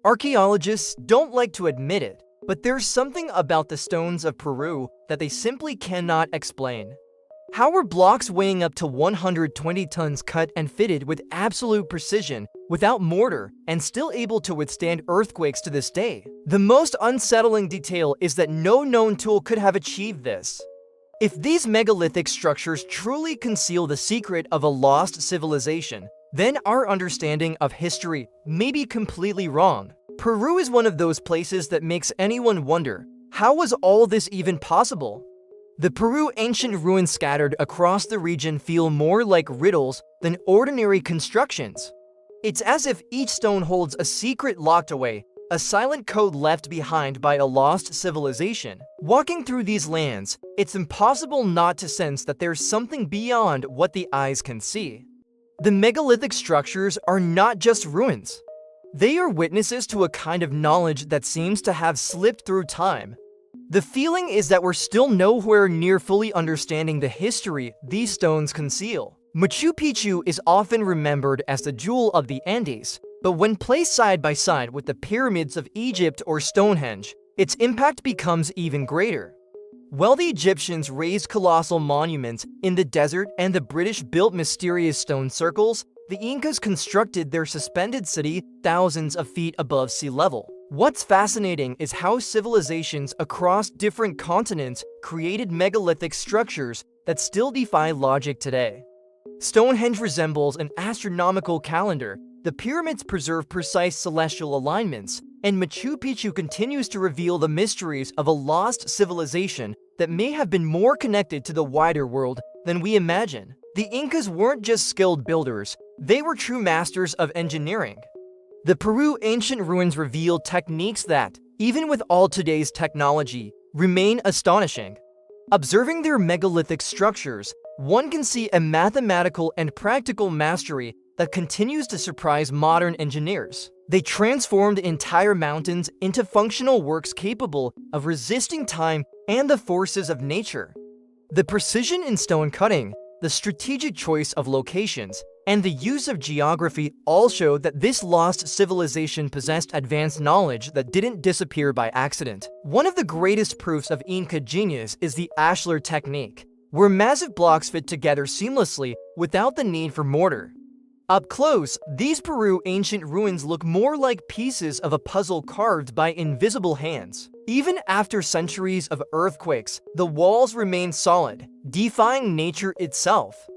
Archaeologists don't like to admit it, but there's something about the stones of Peru that they simply cannot explain. How were blocks weighing up to 120 tons cut and fitted with absolute precision, without mortar, and still able to withstand earthquakes to this day? The most unsettling detail is that no known tool could have achieved this. If these megalithic structures truly conceal the secret of a lost civilization, then our understanding of history may be completely wrong. Peru is one of those places that makes anyone wonder, how was all this even possible? The Peru ancient ruins scattered across the region feel more like riddles than ordinary constructions. It's as if each stone holds a secret locked away, a silent code left behind by a lost civilization. Walking through these lands, it's impossible not to sense that there's something beyond what the eyes can see. The megalithic structures are not just ruins. They are witnesses to a kind of knowledge that seems to have slipped through time. The feeling is that we're still nowhere near fully understanding the history these stones conceal. Machu Picchu is often remembered as the jewel of the Andes, but when placed side by side with the pyramids of Egypt or Stonehenge, its impact becomes even greater. While the Egyptians raised colossal monuments in the desert and the British built mysterious stone circles, the Incas constructed their suspended city thousands of feet above sea level. What's fascinating is how civilizations across different continents created megalithic structures that still defy logic today. Stonehenge resembles an astronomical calendar, the pyramids preserve precise celestial alignments, and Machu Picchu continues to reveal the mysteries of a lost civilization that may have been more connected to the wider world than we imagine. The Incas weren't just skilled builders, they were true masters of engineering. The Peru ancient ruins reveal techniques that, even with all today's technology, remain astonishing. Observing their megalithic structures, one can see a mathematical and practical mastery that continues to surprise modern engineers. They transformed entire mountains into functional works capable of resisting time and the forces of nature. The precision in stone cutting, the strategic choice of locations, and the use of geography all show that this lost civilization possessed advanced knowledge that didn't disappear by accident. One of the greatest proofs of Inca genius is the ashlar technique, where massive blocks fit together seamlessly without the need for mortar. Up close, these Peru ancient ruins look more like pieces of a puzzle carved by invisible hands. Even after centuries of earthquakes, the walls remain solid, defying nature itself.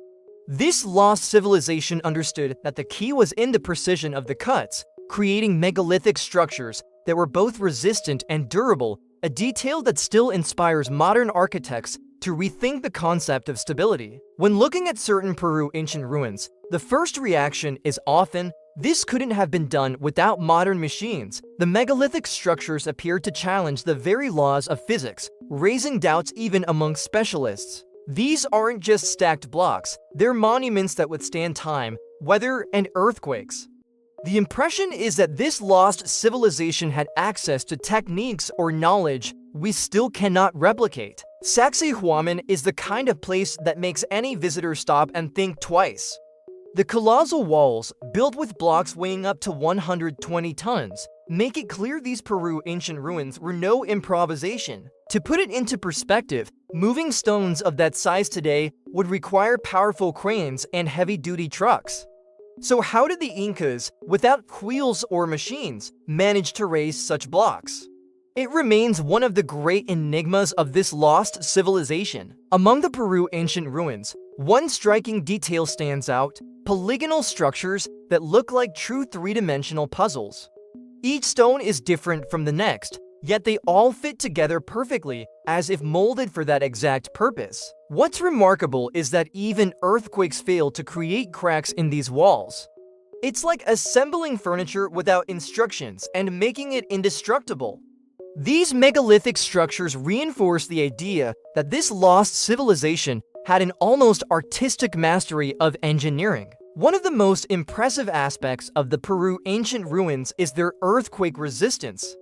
This lost civilization understood that the key was in the precision of the cuts, creating megalithic structures that were both resistant and durable, a detail that still inspires modern architects to rethink the concept of stability. When looking at certain Peru ancient ruins, the first reaction is often, this couldn't have been done without modern machines. The megalithic structures appear to challenge the very laws of physics, raising doubts even among specialists. These aren't just stacked blocks, they're monuments that withstand time, weather, and earthquakes. The impression is that this lost civilization had access to techniques or knowledge we still cannot replicate. Sacsayhuaman is the kind of place that makes any visitor stop and think twice. The colossal walls, built with blocks weighing up to 120 tons, make it clear these Peru ancient ruins were no improvisation. To put it into perspective, moving stones of that size today would require powerful cranes and heavy-duty trucks. So how did the Incas, without wheels or machines, manage to raise such blocks? It remains one of the great enigmas of this lost civilization. Among the Peru ancient ruins, one striking detail stands out: polygonal structures that look like true three-dimensional puzzles. Each stone is different from the next, yet they all fit together perfectly, as if molded for that exact purpose. What's remarkable is that even earthquakes fail to create cracks in these walls. It's like assembling furniture without instructions and making it indestructible. These megalithic structures reinforce the idea that this lost civilization had an almost artistic mastery of engineering. One of the most impressive aspects of the Peru ancient ruins is their earthquake resistance.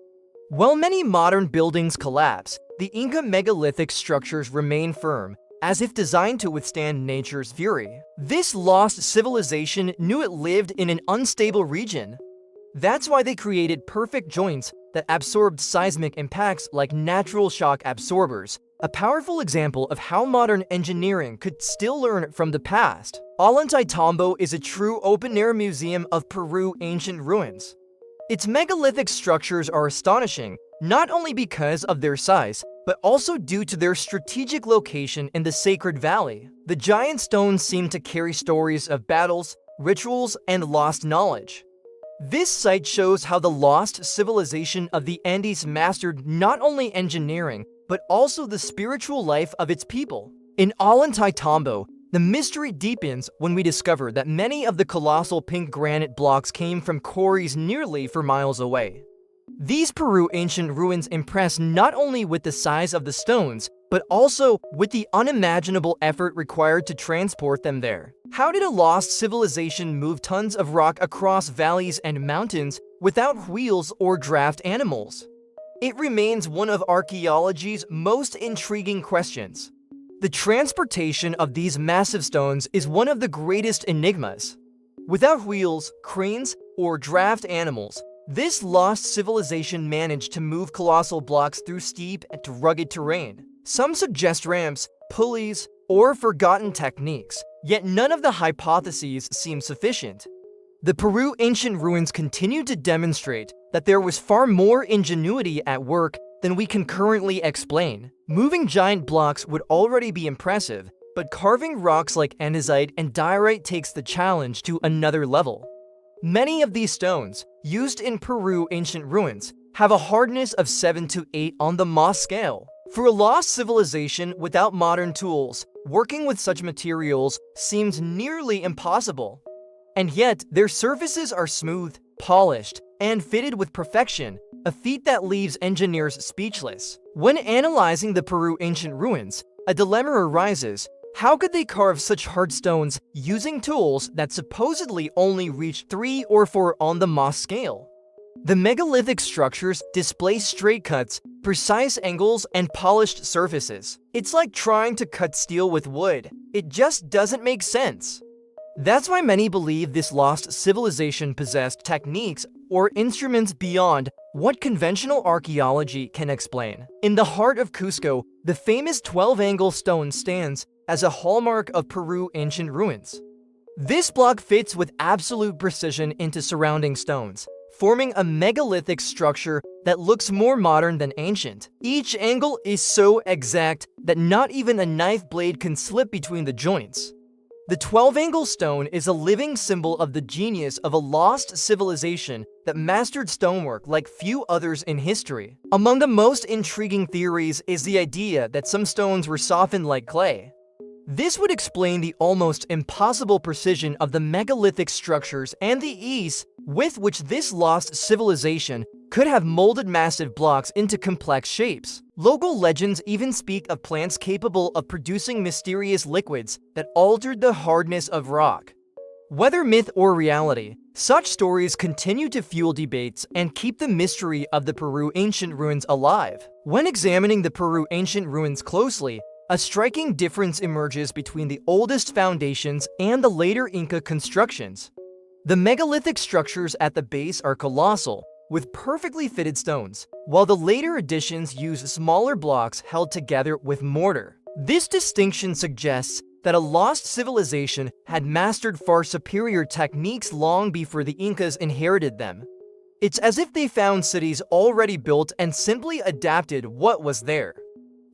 While many modern buildings collapse, the Inca megalithic structures remain firm, as if designed to withstand nature's fury. This lost civilization knew it lived in an unstable region. That's why they created perfect joints that absorbed seismic impacts like natural shock absorbers, a powerful example of how modern engineering could still learn from the past. Ollantaytambo is a true open-air museum of Peru ancient ruins. Its megalithic structures are astonishing, not only because of their size, but also due to their strategic location in the sacred valley. The giant stones seem to carry stories of battles, rituals, and lost knowledge. This site shows how the lost civilization of the Andes mastered not only engineering, but also the spiritual life of its people. In Ollantaytambo, the mystery deepens when we discover that many of the colossal pink granite blocks came from quarries nearly 4 miles away. These Peru ancient ruins impress not only with the size of the stones, but also with the unimaginable effort required to transport them there. How did a lost civilization move tons of rock across valleys and mountains without wheels or draft animals? It remains one of archaeology's most intriguing questions. The transportation of these massive stones is one of the greatest enigmas. Without wheels, cranes, or draft animals, this lost civilization managed to move colossal blocks through steep and rugged terrain. Some suggest ramps, pulleys, or forgotten techniques, yet none of the hypotheses seem sufficient. The Peru ancient ruins continue to demonstrate that there was far more ingenuity at work than we can currently explain. Moving giant blocks would already be impressive, but carving rocks like andesite and diorite takes the challenge to another level. Many of these stones, used in Peru ancient ruins, have a hardness of 7 to 8 on the Mohs scale. For a lost civilization without modern tools, working with such materials seems nearly impossible. And yet, their surfaces are smooth, polished, and fitted with perfection, a feat that leaves engineers speechless. When analyzing the Peru ancient ruins, a dilemma arises. How could they carve such hard stones using tools that supposedly only reach 3 or 4 on the Mohs scale? The megalithic structures display straight cuts, precise angles, and polished surfaces. It's like trying to cut steel with wood. It just doesn't make sense. That's why many believe this lost civilization possessed techniques or instruments beyond what conventional archaeology can explain. In the heart of Cusco, the famous 12-angle stone stands as a hallmark of Peru ancient ruins. This block fits with absolute precision into surrounding stones, forming a megalithic structure that looks more modern than ancient. Each angle is so exact that not even a knife blade can slip between the joints. The 12-angle stone is a living symbol of the genius of a lost civilization that mastered stonework like few others in history. Among the most intriguing theories is the idea that some stones were softened like clay. This would explain the almost impossible precision of the megalithic structures and the ease with which this lost civilization could have molded massive blocks into complex shapes. Local legends even speak of plants capable of producing mysterious liquids that altered the hardness of rock. Whether myth or reality, such stories continue to fuel debates and keep the mystery of the Peru ancient ruins alive. When examining the Peru ancient ruins closely, a striking difference emerges between the oldest foundations and the later Inca constructions. The megalithic structures at the base are colossal, with perfectly fitted stones, while the later additions use smaller blocks held together with mortar. This distinction suggests that a lost civilization had mastered far superior techniques long before the Incas inherited them. It's as if they found cities already built and simply adapted what was there.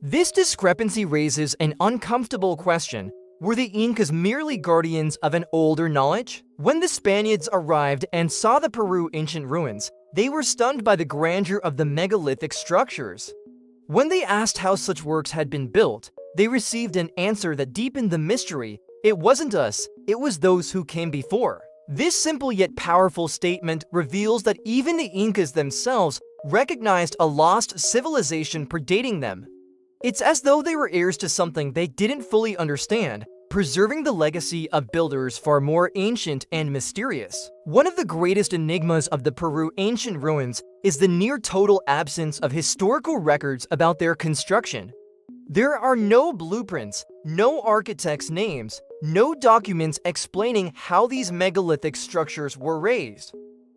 This discrepancy raises an uncomfortable question. Were the Incas merely guardians of an older knowledge? When the Spaniards arrived and saw the Peru ancient ruins, they were stunned by the grandeur of the megalithic structures. When they asked how such works had been built, they received an answer that deepened the mystery. It wasn't us, it was those who came before. This simple yet powerful statement reveals that even the Incas themselves recognized a lost civilization predating them. It's as though they were heirs to something they didn't fully understand, preserving the legacy of builders far more ancient and mysterious. One of the greatest enigmas of the Peru ancient ruins is the near-total absence of historical records about their construction. There are no blueprints, no architects' names, no documents explaining how these megalithic structures were raised.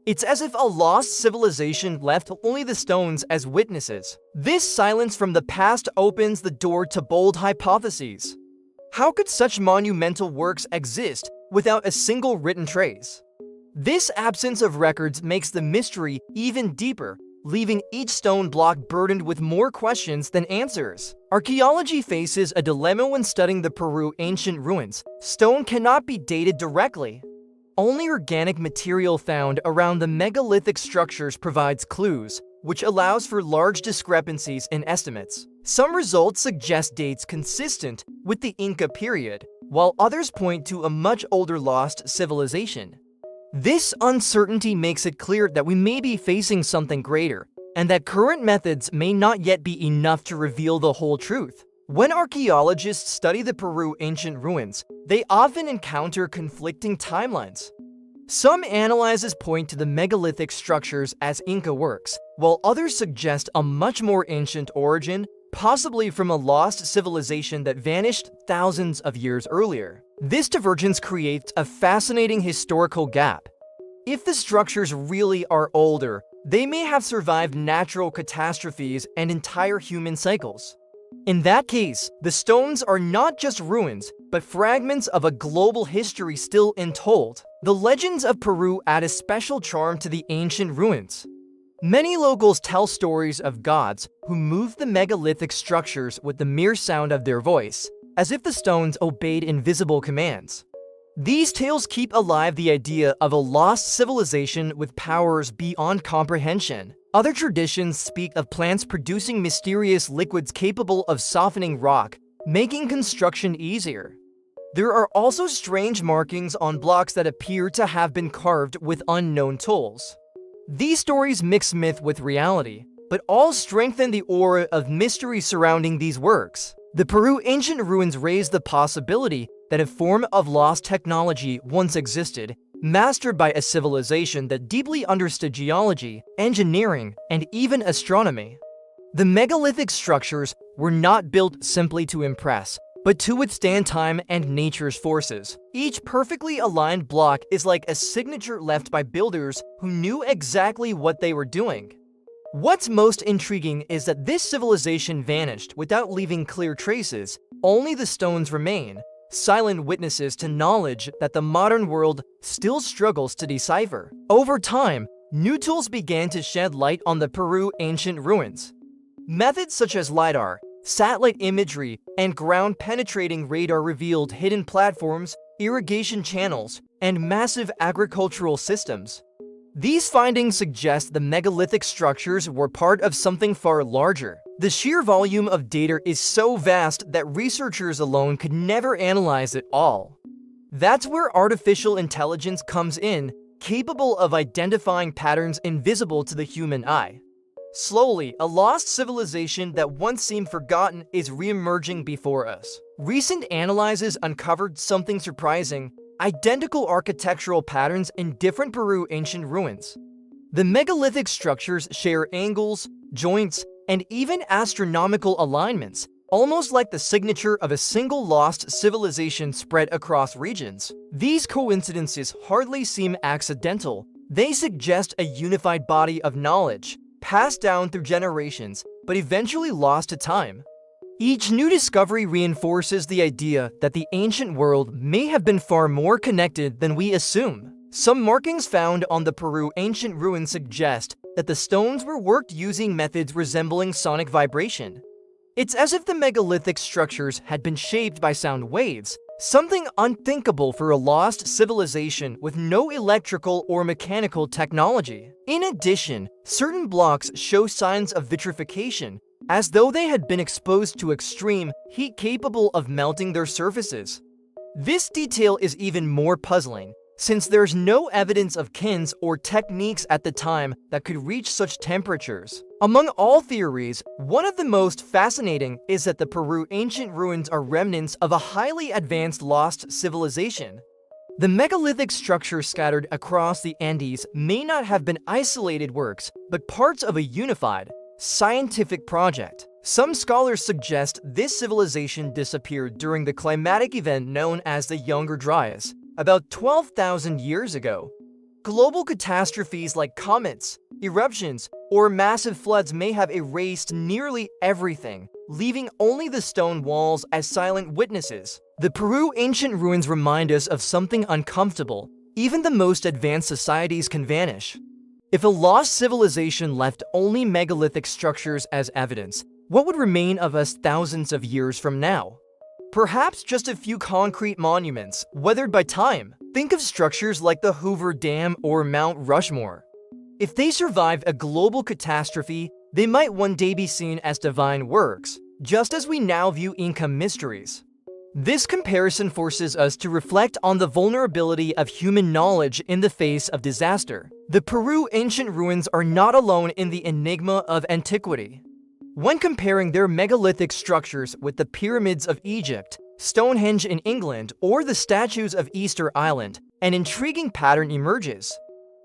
It's as if a lost civilization left only the stones as witnesses. This silence from the past opens the door to bold hypotheses. How could such monumental works exist without a single written trace? This absence of records makes the mystery even deeper, leaving each stone block burdened with more questions than answers. Archaeology faces a dilemma when studying the Peru ancient ruins. Stone cannot be dated directly. Only organic material found around the megalithic structures provides clues, which allows for large discrepancies in estimates. Some results suggest dates consistent with the Inca period, while others point to a much older lost civilization. This uncertainty makes it clear that we may be facing something greater, and that current methods may not yet be enough to reveal the whole truth. When archaeologists study the Peru ancient ruins, they often encounter conflicting timelines. Some analyses point to the megalithic structures as Inca works, while others suggest a much more ancient origin, possibly from a lost civilization that vanished thousands of years earlier. This divergence creates a fascinating historical gap. If the structures really are older, they may have survived natural catastrophes and entire human cycles. In that case, the stones are not just ruins, but fragments of a global history still untold. The legends of Peru add a special charm to the ancient ruins. Many locals tell stories of gods who moved the megalithic structures with the mere sound of their voice, as if the stones obeyed invisible commands. These tales keep alive the idea of a lost civilization with powers beyond comprehension. Other traditions speak of plants producing mysterious liquids capable of softening rock, making construction easier. There are also strange markings on blocks that appear to have been carved with unknown tools. These stories mix myth with reality, but all strengthen the aura of mystery surrounding these works. The Peru ancient ruins raise the possibility that a form of lost technology once existed, mastered by a civilization that deeply understood geology, engineering, and even astronomy. The megalithic structures were not built simply to impress, but to withstand time and nature's forces. Each perfectly aligned block is like a signature left by builders who knew exactly what they were doing. What's most intriguing is that this civilization vanished without leaving clear traces. Only the stones remain, silent witnesses to knowledge that the modern world still struggles to decipher. Over time, new tools began to shed light on the Peru ancient ruins. Methods such as LiDAR, satellite imagery, and ground-penetrating radar revealed hidden platforms, irrigation channels, and massive agricultural systems. These findings suggest the megalithic structures were part of something far larger. The sheer volume of data is so vast that researchers alone could never analyze it all. That's where artificial intelligence comes in, capable of identifying patterns invisible to the human eye. Slowly, a lost civilization that once seemed forgotten is re-emerging before us. Recent analyses uncovered something surprising: identical architectural patterns in different Peru ancient ruins. The megalithic structures share angles, joints, and even astronomical alignments, almost like the signature of a single lost civilization spread across regions. These coincidences hardly seem accidental. They suggest a unified body of knowledge, passed down through generations, but eventually lost to time. Each new discovery reinforces the idea that the ancient world may have been far more connected than we assume. Some markings found on the Peru ancient ruins suggest that the stones were worked using methods resembling sonic vibration. It's as if the megalithic structures had been shaped by sound waves, something unthinkable for a lost civilization with no electrical or mechanical technology. In addition, certain blocks show signs of vitrification, as though they had been exposed to extreme heat capable of melting their surfaces. This detail is even more puzzling, since there's no evidence of kilns or techniques at the time that could reach such temperatures. Among all theories, one of the most fascinating is that the Peru ancient ruins are remnants of a highly advanced lost civilization. The megalithic structures scattered across the Andes may not have been isolated works, but parts of a unified, scientific project. Some scholars suggest this civilization disappeared during the climatic event known as the Younger Dryas, about 12,000 years ago. Global catastrophes like comets, eruptions, or massive floods may have erased nearly everything, leaving only the stone walls as silent witnesses. The Peru ancient ruins remind us of something uncomfortable. Even the most advanced societies can vanish. If a lost civilization left only megalithic structures as evidence, what would remain of us thousands of years from now? Perhaps just a few concrete monuments, weathered by time. Think of structures like the Hoover Dam or Mount Rushmore. If they survived a global catastrophe, they might one day be seen as divine works, just as we now view Inca mysteries. This comparison forces us to reflect on the vulnerability of human knowledge in the face of disaster. The Peru ancient ruins are not alone in the enigma of antiquity. When comparing their megalithic structures with the pyramids of Egypt, Stonehenge in England, or the statues of Easter Island, an intriguing pattern emerges.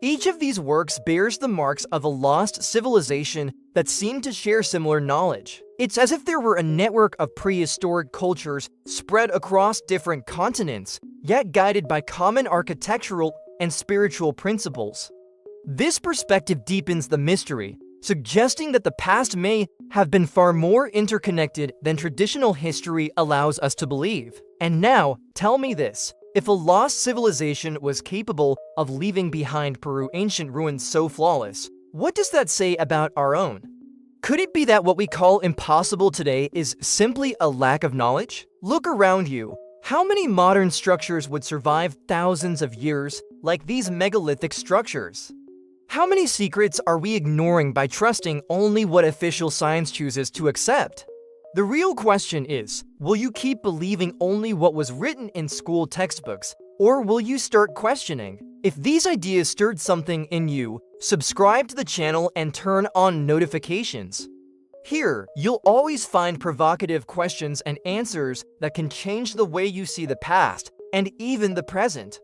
Each of these works bears the marks of a lost civilization that seemed to share similar knowledge. It's as if there were a network of prehistoric cultures spread across different continents, yet guided by common architectural and spiritual principles. This perspective deepens the mystery, suggesting that the past may have been far more interconnected than traditional history allows us to believe. And now, tell me this. If a lost civilization was capable of leaving behind Peru ancient ruins so flawless, what does that say about our own? Could it be that what we call impossible today is simply a lack of knowledge? Look around you. How many modern structures would survive thousands of years like these megalithic structures? How many secrets are we ignoring by trusting only what official science chooses to accept? The real question is, will you keep believing only what was written in school textbooks, or will you start questioning? If these ideas stirred something in you, subscribe to the channel and turn on notifications. Here, you'll always find provocative questions and answers that can change the way you see the past and even the present.